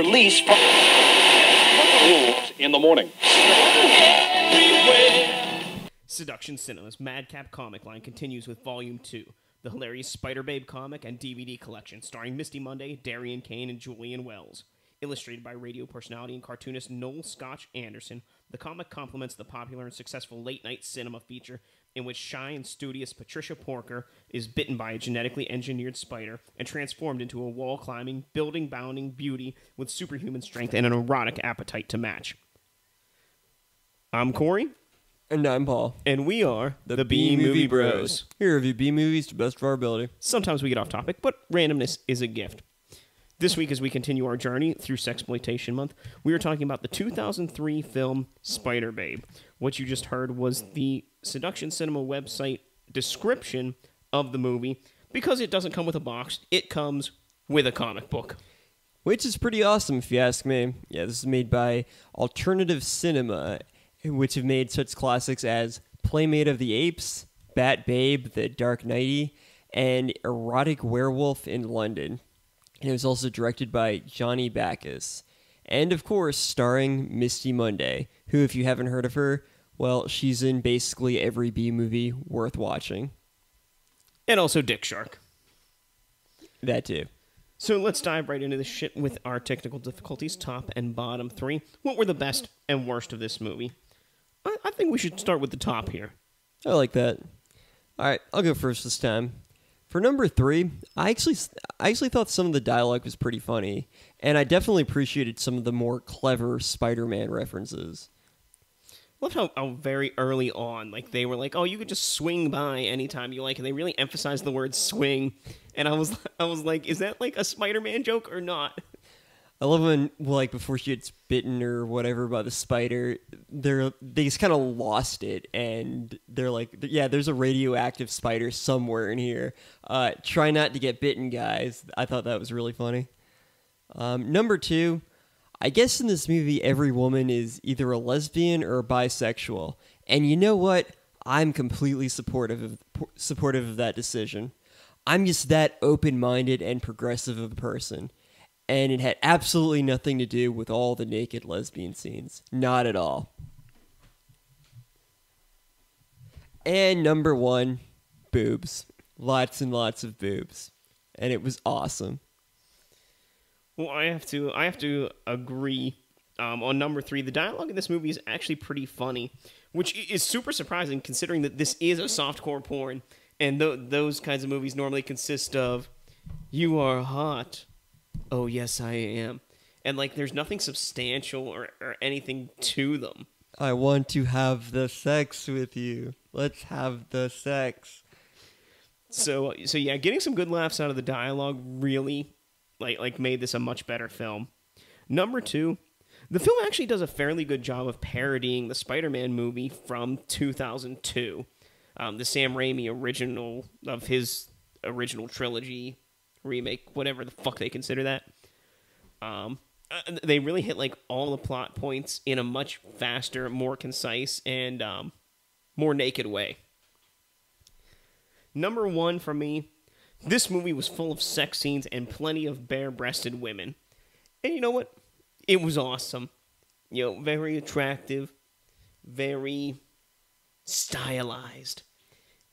leash from rules in the morning. Seduction Cinema's Madcap comic line continues with Volume 2, the hilarious Spiderbabe comic and DVD collection starring Misty Monday, Darian Kane, and Julian Wells. Illustrated by radio personality and cartoonist Noel Scotch Anderson, the comic complements the popular and successful late-night cinema feature in which shy and studious Patricia Porker is bitten by a genetically engineered spider and transformed into a wall-climbing, building-bounding beauty with superhuman strength and an erotic appetite to match. I'm Corey. And I'm Paul. And we are the B-Movie Bros. Here review B-movies to the best of our ability. Sometimes we get off topic, but randomness is a gift. This week, as we continue our journey through Sexploitation Month, we are talking about the 2003 film Spiderbabe. What you just heard was the Seduction Cinema website description of the movie. Because it doesn't come with a box, it comes with a comic book. Which is pretty awesome, if you ask me. Yeah, this is made by Alternative Cinema, which have made such classics as Playmate of the Apes, Bat Babe, The Dark Knighty, and Erotic Werewolf in London. And it was also directed by Johnny Backus. And, of course, starring Misty Monday, who, if you haven't heard of her, well, she's in basically every B-movie worth watching. And also Dick Shark. That too. So let's dive right into this shit with our technical difficulties, top and bottom three. What were the best and worst of this movie? I think we should start with the top here. I like that. All right, I'll go first this time. For number 3, I actually thought some of the dialogue was pretty funny, and I definitely appreciated some of the more clever Spider-Man references. I love how very early on, like, they were like, oh, you could just swing by anytime you like, and they really emphasized the word swing, and I was like, is that like a Spider-Man joke or not? I love when, like, before she gets bitten or whatever by the spider, they just kind of lost it, and they're like, yeah, there's a radioactive spider somewhere in here. Try not to get bitten, guys. I thought that was really funny. Number 2, I guess in this movie, every woman is either a lesbian or a bisexual. And you know what? I'm completely supportive of that decision. I'm just that open-minded and progressive of a person. And it had absolutely nothing to do with all the naked lesbian scenes. Not at all. And number 1, boobs. Lots and lots of boobs. And it was awesome. Well, I have to agree. On number 3, the dialogue in this movie is actually pretty funny, which is super surprising considering that this is a softcore porn, and those kinds of movies normally consist of, "You are hot. Oh, yes, I am." And, like, there's nothing substantial or anything to them. I want to have the sex with you. Let's have the sex. So yeah, getting some good laughs out of the dialogue really like made this a much better film. Number 2, the film actually does a fairly good job of parodying the Spider-Man movie from 2002, the Sam Raimi original of his original trilogy remake, whatever the fuck they consider that. They really hit like all the plot points in a much faster, more concise, and more naked way. Number 1 for me, this movie was full of sex scenes and plenty of bare-breasted women. And you know what? It was awesome. You know, very attractive, very stylized.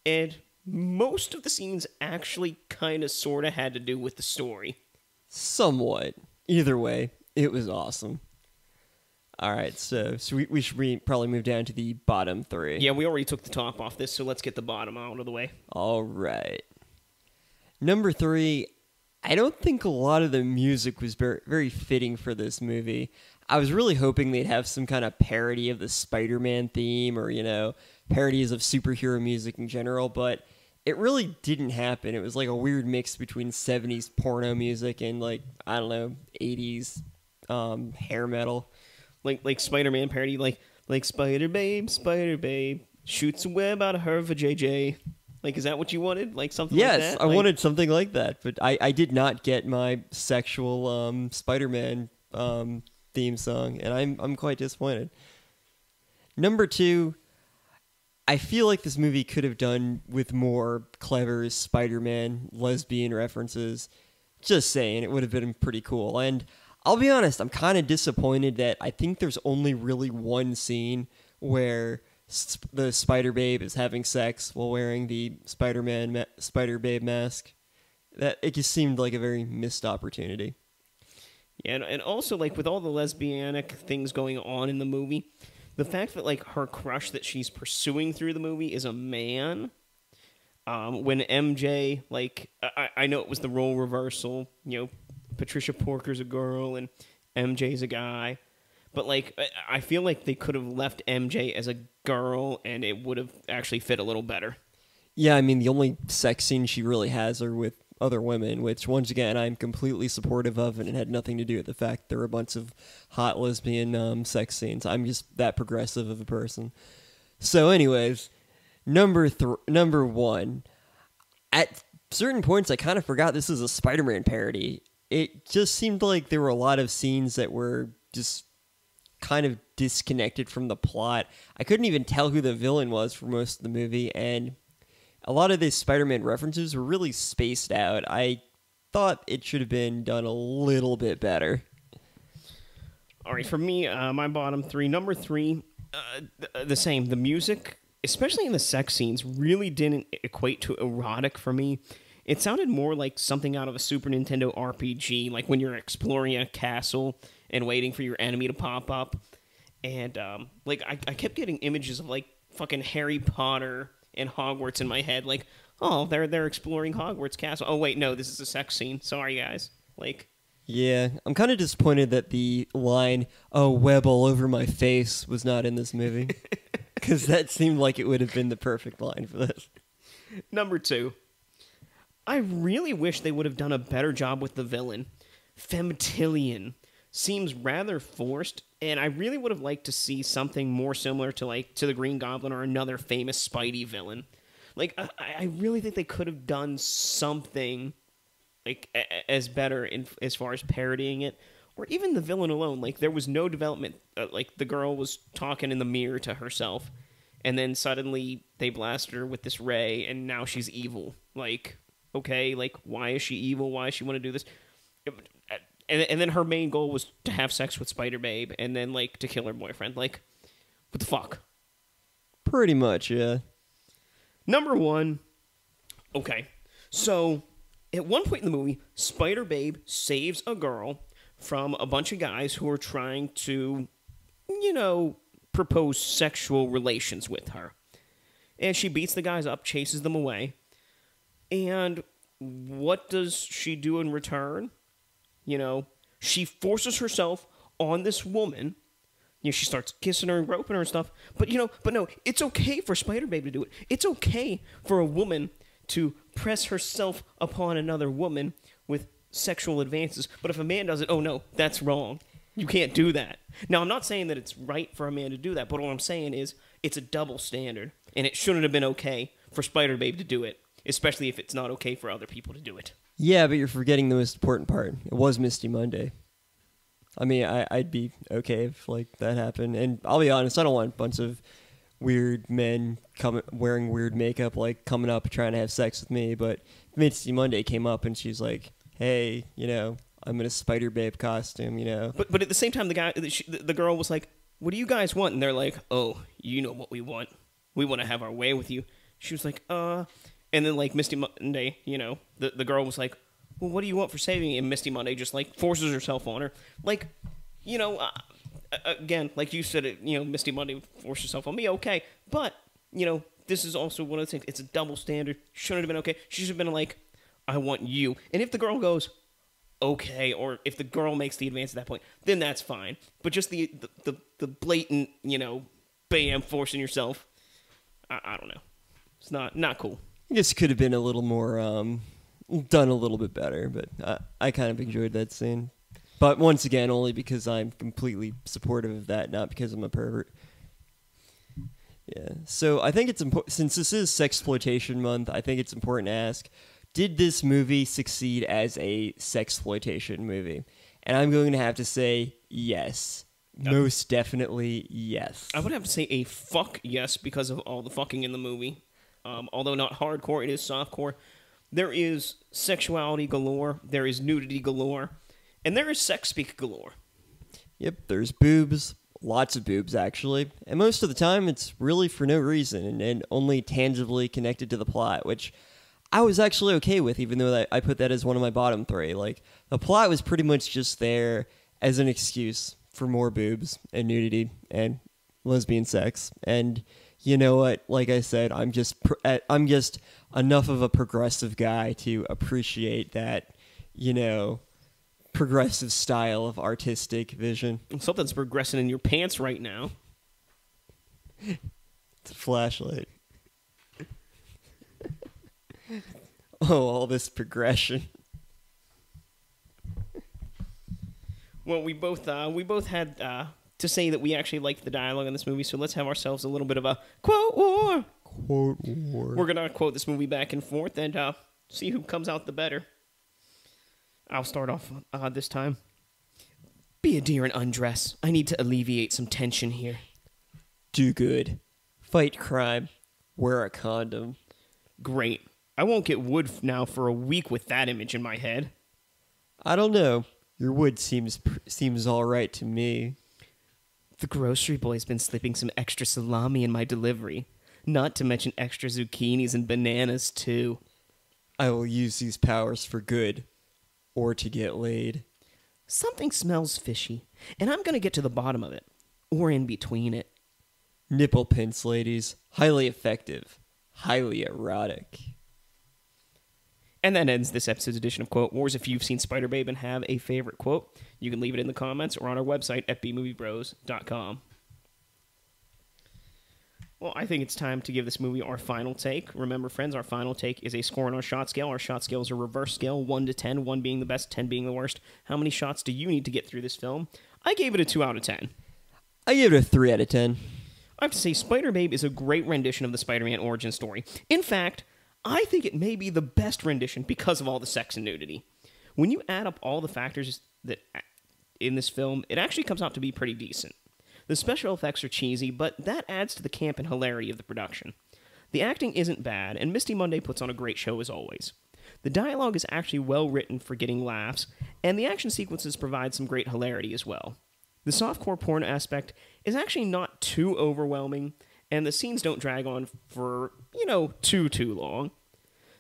And most of the scenes actually kind of sort of had to do with the story. Somewhat. Either way, it was awesome. All right, so we should probably move down to the bottom 3. Yeah, we already took the top off this, so let's get the bottom out of the way. All right. Number 3, I don't think a lot of the music was very, very fitting for this movie. I was really hoping they'd have some kind of parody of the Spider-Man theme or, you know, parodies of superhero music in general, but it really didn't happen. It was like a weird mix between 70s porno music and, like, I don't know, 80s hair metal. Like Spider-Man parody, like Spiderbabe, shoots a web out of her vajayjay. Like, is that what you wanted? Like something like that? Yes, I wanted something like that, but I did not get my sexual Spider-Man theme song, and I'm quite disappointed. Number 2, I feel like this movie could have done with more clever Spider-Man lesbian references. Just saying, it would have been pretty cool. And I'll be honest, I'm kind of disappointed that I think there's only really one scene where the Spider-Babe is having sex while wearing the Spider-Babe mask. That it just seemed like a very missed opportunity. Yeah, and also, like, with all the lesbianic things going on in the movie, the fact that, like, her crush that she's pursuing through the movie is a man. When MJ, like, I know it was the role reversal, you know, Patricia Porker's a girl and MJ's a guy, but, like, I feel like they could have left MJ as a girl and it would have actually fit a little better. Yeah, I mean, the only sex scenes she really has are with other women, which, once again, I'm completely supportive of, and it had nothing to do with the fact there were a bunch of hot lesbian sex scenes. I'm just that progressive of a person. So, anyways, number one. At certain points, I kind of forgot this is a Spider-Man parody. It just seemed like there were a lot of scenes that were just kind of disconnected from the plot. I couldn't even tell who the villain was for most of the movie, and a lot of these Spider-Man references were really spaced out. I thought it should have been done a little bit better. All right, for me, my bottom three. Number three, the same. The music, especially in the sex scenes, really didn't equate to erotic for me. It sounded more like something out of a Super Nintendo RPG, like when you're exploring a castle and waiting for your enemy to pop up. And, like, I kept getting images of, like, fucking Harry Potter and Hogwarts in my head. Like, oh, they're exploring Hogwarts Castle. Oh, wait, no, this is a sex scene. Sorry, guys. Like... Yeah, I'm kind of disappointed that the line, "Oh, web all over my face," was not in this movie. Because that seemed like it would have been the perfect line for this. Number two. I really wish they would have done a better job with the villain. Femtillion seems rather forced, and I really would have liked to see something more similar to, like, to the Green Goblin or another famous Spidey villain. Like, I really think they could have done something, like, as better as far as parodying it, or even the villain alone. Like, there was no development. Like, the girl was talking in the mirror to herself, and then suddenly they blast her with this ray, and now she's evil. Like, okay, like, why is she evil? Why does she want to do this? And then her main goal was to have sex with Spiderbabe, and then, like, to kill her boyfriend. Like, what the fuck? Pretty much, yeah. Number one, okay, so at one point in the movie, Spiderbabe saves a girl from a bunch of guys who are trying to, you know, propose sexual relations with her. And she beats the guys up, chases them away. And what does she do in return? You know, she forces herself on this woman. You know, she starts kissing her and groping her and stuff. But, you know, no, it's okay for Spiderbabe to do it. It's okay for a woman to press herself upon another woman with sexual advances. But if a man does it, oh no, that's wrong. You can't do that. Now, I'm not saying that it's right for a man to do that, but what I'm saying is it's a double standard, and it shouldn't have been okay for Spiderbabe to do it, especially if it's not okay for other people to do it. Yeah, but you're forgetting the most important part. It was Misty Monday. I mean, I'd be okay if, like, that happened. And I'll be honest, I don't want a bunch of weird men wearing weird makeup, like, coming up trying to have sex with me. But Misty Monday came up and she's like, hey, you know, I'm in a Spider-Babe costume, you know. But at the same time, the girl was like, what do you guys want? And they're like, oh, you know what we want. We want to have our way with you. She was like, And then, like, Misty Monday, you know, the girl was like, well, what do you want for saving me? And Misty Monday just, like, forces herself on her. Like, you know, again, like you said, you know, Misty Monday forced herself on me, okay. But, you know, this is also one of the things. It's a double standard. Shouldn't have been okay. She should have been like, I want you. And if the girl goes, okay, or if the girl makes the advance at that point, then that's fine. But just the blatant, you know, bam, forcing yourself, I don't know. It's not cool. This could have been a little more, done a little bit better, but I kind of enjoyed that scene. But once again, only because I'm completely supportive of that, not because I'm a pervert. Yeah, so I think it's important, since this is Sexploitation Month, I think it's important to ask, did this movie succeed as a sexploitation movie? And I'm going to have to say yes. Most definitely yes. I would have to say a fuck yes because of all the fucking in the movie. Although not hardcore, it is softcore. There is sexuality galore. There is nudity galore. And there is sex speak galore. Yep, there's boobs. Lots of boobs, actually. And most of the time, it's really for no reason and only tangibly connected to the plot, which I was actually okay with, even though I put that as one of my bottom three. Like, the plot was pretty much just there as an excuse for more boobs and nudity and lesbian sex. And you know what? Like I said, I'm just enough of a progressive guy to appreciate that, progressive style of artistic vision. Something's progressing in your pants right now. It's a flashlight. Oh, all this progression. Well, we both had to say that we actually liked the dialogue in this movie, so let's have ourselves a little bit of a quote war. Quote war. We're gonna quote this movie back and forth and see who comes out the better. I'll start off this time. Be a dear and undress. I need to alleviate some tension here. Do good. Fight crime. Wear a condom. Great. I won't get wood now for a week with that image in my head. I don't know. Your wood seems all right to me. The grocery boy's been slipping some extra salami in my delivery. Not to mention extra zucchinis and bananas, too. I will use these powers for good. Or to get laid. Something smells fishy, and I'm going to get to the bottom of it. Or in between it. Nipple pinch, ladies. Highly effective. Highly erotic. And that ends this episode's edition of Quote Wars. If you've seen Spiderbabe and have a favorite quote, you can leave it in the comments or on our website at bmoviebros.com. Well, I think it's time to give this movie our final take. Remember, friends, our final take is a score on our shot scale. Our shot scale is a reverse scale, 1 to 10, 1 being the best, 10 being the worst. How many shots do you need to get through this film? I gave it a 2 out of 10. I gave it a 3 out of 10. I have to say, Spiderbabe is a great rendition of the Spider-Man origin story. In fact, I think it may be the best rendition because of all the sex and nudity. When you add up all the factors that in this film, it actually comes out to be pretty decent. The special effects are cheesy, but that adds to the camp and hilarity of the production. The acting isn't bad, and Misty Monday puts on a great show as always. The dialogue is actually well written for getting laughs, and the action sequences provide some great hilarity as well. The softcore porn aspect is actually not too overwhelming, and the scenes don't drag on for, too long.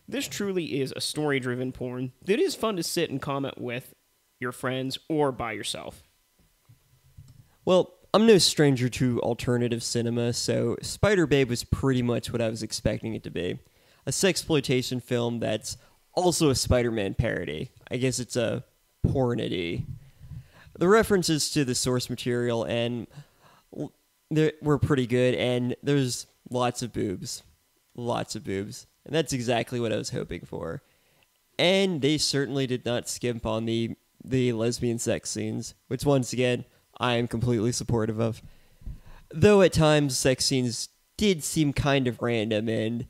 This truly is a story-driven porn that is fun to sit and comment with your friends or by yourself. Well, I'm no stranger to alternative cinema, so Spiderbabe was pretty much what I was expecting it to be. A sexploitation film that's also a Spider-Man parody. I guess it's a pornity. The references to the source material were pretty good, and there's lots of boobs. Lots of boobs. And that's exactly what I was hoping for. And they certainly did not skimp on the lesbian sex scenes, which once again, I am completely supportive of. Though at times, sex scenes did seem kind of random, and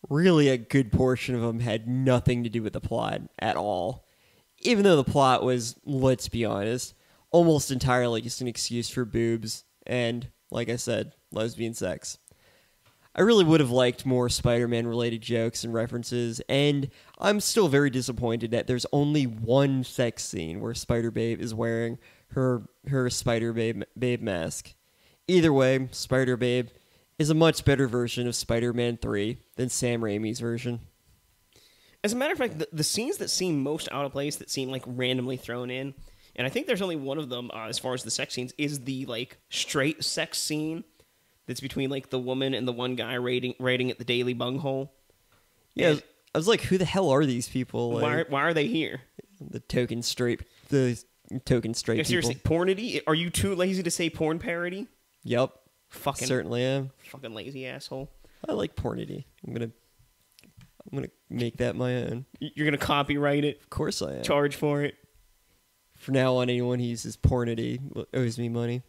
really a good portion of them had nothing to do with the plot at all. Even though the plot was, let's be honest, almost entirely just an excuse for boobs and, like I said, lesbian sex. I really would have liked more Spider-Man related jokes and references, and I'm still very disappointed that there's only one sex scene where Spider-Babe is wearing her Spider-Babe mask. Either way, Spider-Babe is a much better version of Spider-Man 3 than Sam Raimi's version. As a matter of fact, the scenes that seem most out of place, that seem like randomly thrown in, and I think there's only one of them as far as the sex scenes, is the straight sex scene that's between the woman and the one guy raiding at the Daily Bunghole. Yeah, and I was like, who the hell are these people? Why are they here? The token straight people. Seriously, pornity? Are you too lazy to say porn parody? Yep. Fucking certainly am. Fucking lazy asshole. I like pornity. I'm gonna make that my own. You're gonna copyright it? Of course I am. Charge for it? From now on, anyone who uses pornity owes me money.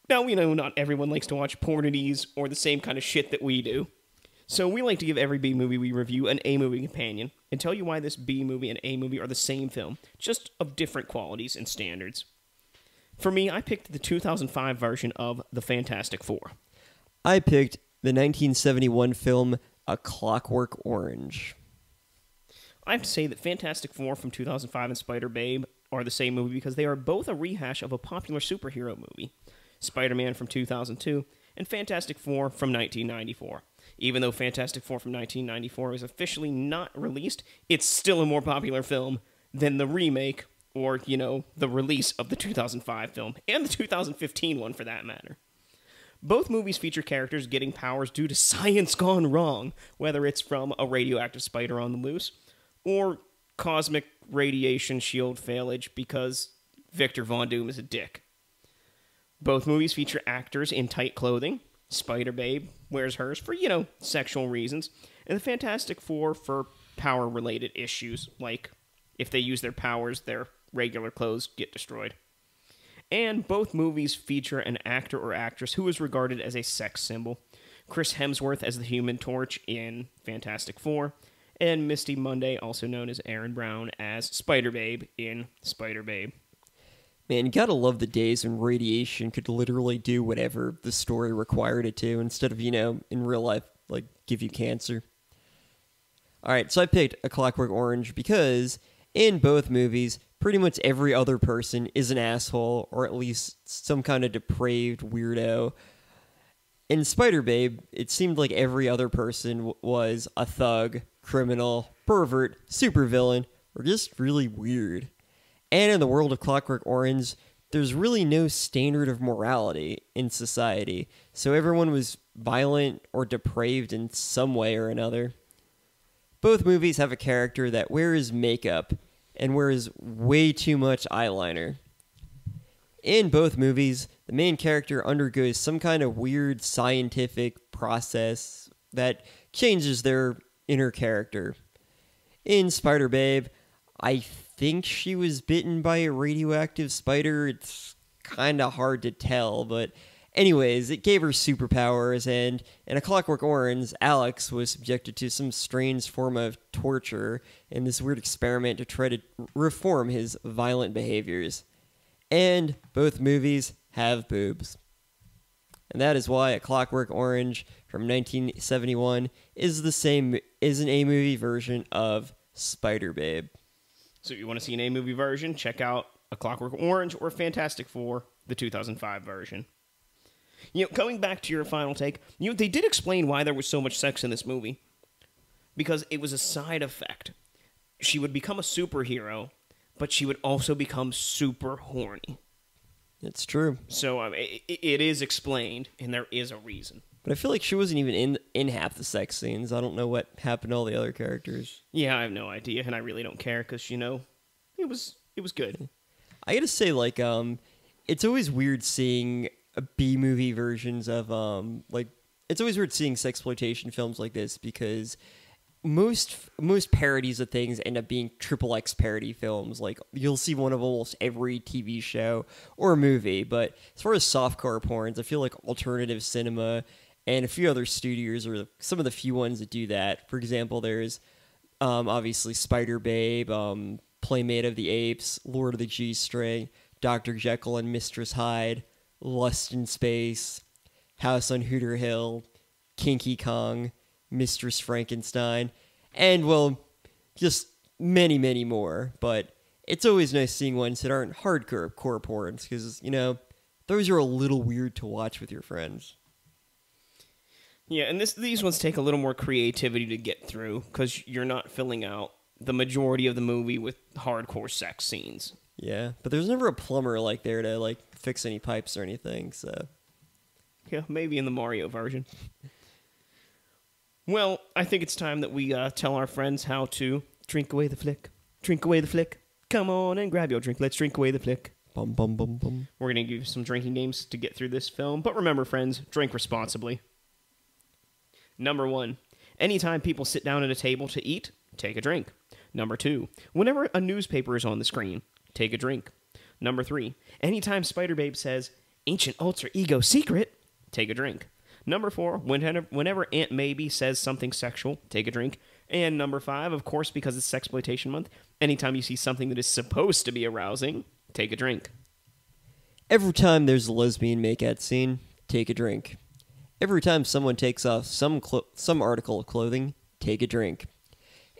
Now, we know not everyone likes to watch pornities or the same kind of shit that we do. So we like to give every B movie we review an A movie companion and tell you why this B movie and A movie are the same film, just of different qualities and standards. For me, I picked the 2005 version of The Fantastic Four. I picked the 1971 film A Clockwork Orange. I have to say that Fantastic Four from 2005 and Spider-Babe are the same movie because they are both a rehash of a popular superhero movie, Spider-Man from 2002 and Fantastic Four from 1994. Even though Fantastic Four from 1994 is officially not released, it's still a more popular film than the remake or, the release of the 2005 film, and the 2015 one for that matter. Both movies feature characters getting powers due to science gone wrong, whether it's from a radioactive spider on the loose, or cosmic radiation shield failage because Victor Von Doom is a dick. Both movies feature actors in tight clothing. Spiderbabe wears hers for, sexual reasons, and the Fantastic Four for power-related issues, like if they use their powers, their regular clothes get destroyed. And both movies feature an actor or actress who is regarded as a sex symbol. Chris Hemsworth as the Human Torch in Fantastic Four, and Misty Monday, also known as Aaron Brown, as Spiderbabe in Spiderbabe. Man, you gotta love the days when radiation could literally do whatever the story required it to, instead of, in real life, like, give you cancer. Alright, so I picked A Clockwork Orange because, in both movies, pretty much every other person is an asshole, or at least some kind of depraved weirdo. In Spiderbabe, it seemed like every other person was a thug, criminal, pervert, supervillain, or just really weird. And in the world of Clockwork Orange, there's really no standard of morality in society, so everyone was violent or depraved in some way or another. Both movies have a character that wears makeup and wears way too much eyeliner. In both movies, the main character undergoes some kind of weird scientific process that changes their inner character. In Spiderbabe, I think she was bitten by a radioactive spider. It's kind of hard to tell, but anyways, it gave her superpowers, and in A Clockwork Orange, Alex was subjected to some strange form of torture in this weird experiment to try to reform his violent behaviors. And both movies have boobs. And that is why A Clockwork Orange from 1971 is an A-movie version of Spiderbabe. So if you want to see an A-movie version, check out A Clockwork Orange or Fantastic Four, the 2005 version. Going back to your final take, they did explain why there was so much sex in this movie. Because it was a side effect. She would become a superhero, but she would also become super horny. It's true. So it is explained, and there is a reason. But I feel like she wasn't even in half the sex scenes. I don't know what happened to all the other characters. Yeah, I have no idea, and I really don't care, because, it was good. I gotta say, it's always weird seeing B-movie versions of, it's always weird seeing sexploitation films like this, because most parodies of things end up being triple X parody films. Like, you'll see one of almost every TV show or movie, but as far as softcore porns, I feel like alternative cinema and a few other studios are some of the few ones that do that. For example, there's obviously Spiderbabe, Playmate of the Apes, Lord of the G-String, Dr. Jekyll and Mistress Hyde, Lust in Space, House on Hooter Hill, Kinky Kong, Mistress Frankenstein, and, well, just many, many more. But it's always nice seeing ones that aren't hardcore porns, because, those are a little weird to watch with your friends. Yeah, and these ones take a little more creativity to get through, because you're not filling out the majority of the movie with hardcore sex scenes. Yeah, but there's never a plumber, there to, fix any pipes or anything, so... Yeah, maybe in the Mario version. Well, I think it's time that we tell our friends how to drink away the flick. Drink away the flick. Come on and grab your drink. Let's drink away the flick. Bum, bum, bum, bum. We're going to give you some drinking games to get through this film. But remember, friends, drink responsibly. Number 1. Anytime people sit down at a table to eat, take a drink. Number 2. Whenever a newspaper is on the screen, take a drink. Number 3. Anytime Spiderbabe says, ancient alter ego secret, take a drink. Number 4, whenever Aunt Maybe says something sexual, take a drink. And number 5, of course, because it's Sexploitation Month, anytime you see something that is supposed to be arousing, take a drink. Every time there's a lesbian make-out scene, take a drink. Every time someone takes off some article of clothing, take a drink.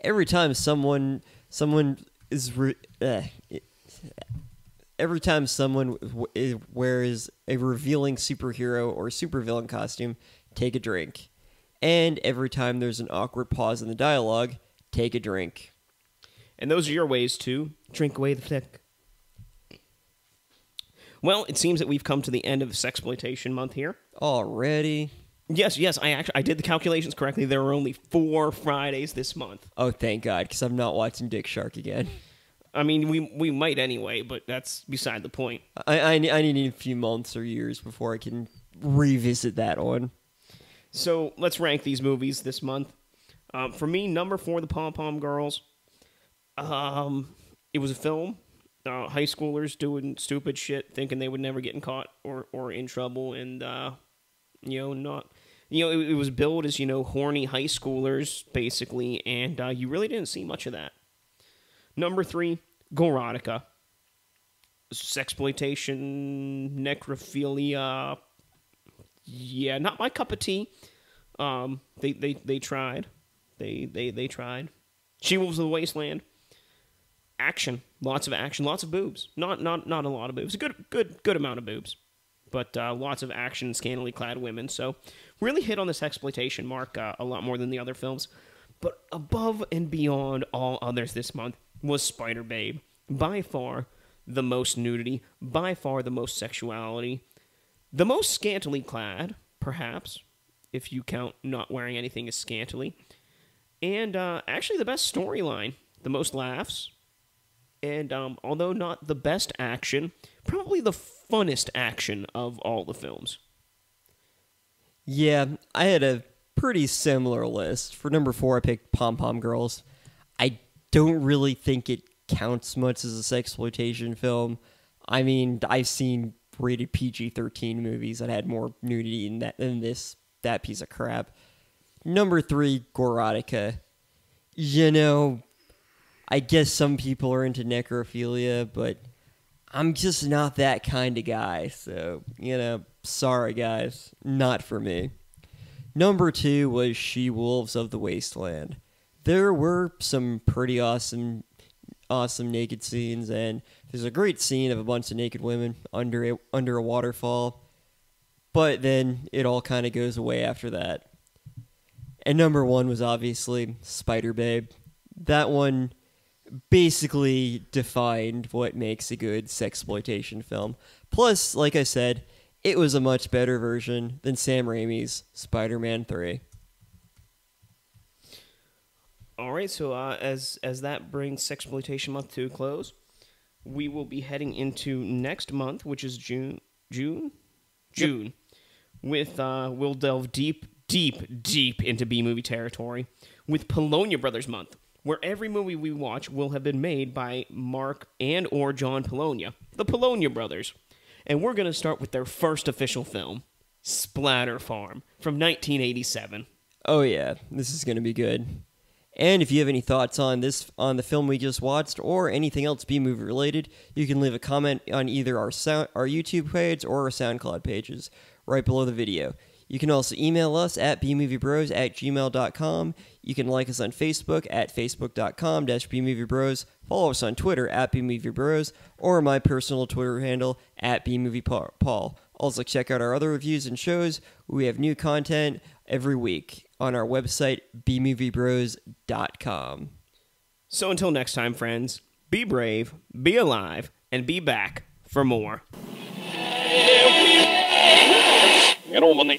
Every time someone is Every time someone wears a revealing superhero or supervillain costume, take a drink. And every time there's an awkward pause in the dialogue, take a drink. And those are your ways to drink away the flick. Well, it seems that we've come to the end of Sexploitation Month here. Already? Yes, I did the calculations correctly. There are only 4 Fridays this month. Oh, thank God, because I'm not watching Dick Shark again. I mean, we might anyway, but that's beside the point. I need a few months or years before I can revisit that one. So let's rank these movies this month. For me, number 4, The Pom Pom Girls. It was a film. High schoolers doing stupid shit, thinking they would never get caught or in trouble, and it was billed as horny high schoolers basically, and you really didn't see much of that. Number 3, Erotica. Sexploitation, necrophilia. Yeah, not my cup of tea. They tried. They tried. She-Wolves of the Wasteland. Action, lots of action, lots of boobs. Not a lot of boobs. A good amount of boobs, but lots of action, scantily clad women. So really hit on this exploitation mark a lot more than the other films. But above and beyond all others this month was Spiderbabe. By far the most nudity, by far the most sexuality, the most scantily clad, perhaps, if you count not wearing anything as scantily, and actually the best storyline, the most laughs, and although not the best action, probably the funnest action of all the films. Yeah, I had a pretty similar list. For number 4, I picked Pom Pom Girls. I don't really think it counts much as a sexploitation film. I mean, I've seen rated PG-13 movies that had more nudity than that piece of crap. Number 3, Erotica. I guess some people are into necrophilia, but I'm just not that kind of guy. So, sorry guys, not for me. Number 2 was She-Wolves of the Wasteland. There were some pretty awesome naked scenes, and there's a great scene of a bunch of naked women under a waterfall, but then it all kind of goes away after that. And number 1 was obviously Spiderbabe. That one basically defined what makes a good sexploitation film. Plus, like I said, it was a much better version than Sam Raimi's Spider-Man 3. All right, so as that brings Sexploitation Month to a close, we will be heading into next month, which is June. Yep. With we'll delve deep into B-movie territory with Polonia Brothers Month, where every movie we watch will have been made by Mark and or John Polonia, the Polonia Brothers. And we're going to start with their first official film, Splatter Farm, from 1987. Oh yeah, this is going to be good. And if you have any thoughts on the film we just watched, or anything else B-movie related, you can leave a comment on either our YouTube page or our SoundCloud pages, right below the video. You can also email us at bmoviebros@gmail.com. You can like us on Facebook at facebook.com/bmoviebros. Follow us on Twitter at bmoviebros, or my personal Twitter handle at bmoviepaul. Also check out our other reviews and shows. We have new content every week on our website, bmoviebros.com. So until next time, friends, be brave, be alive, and be back for more. When they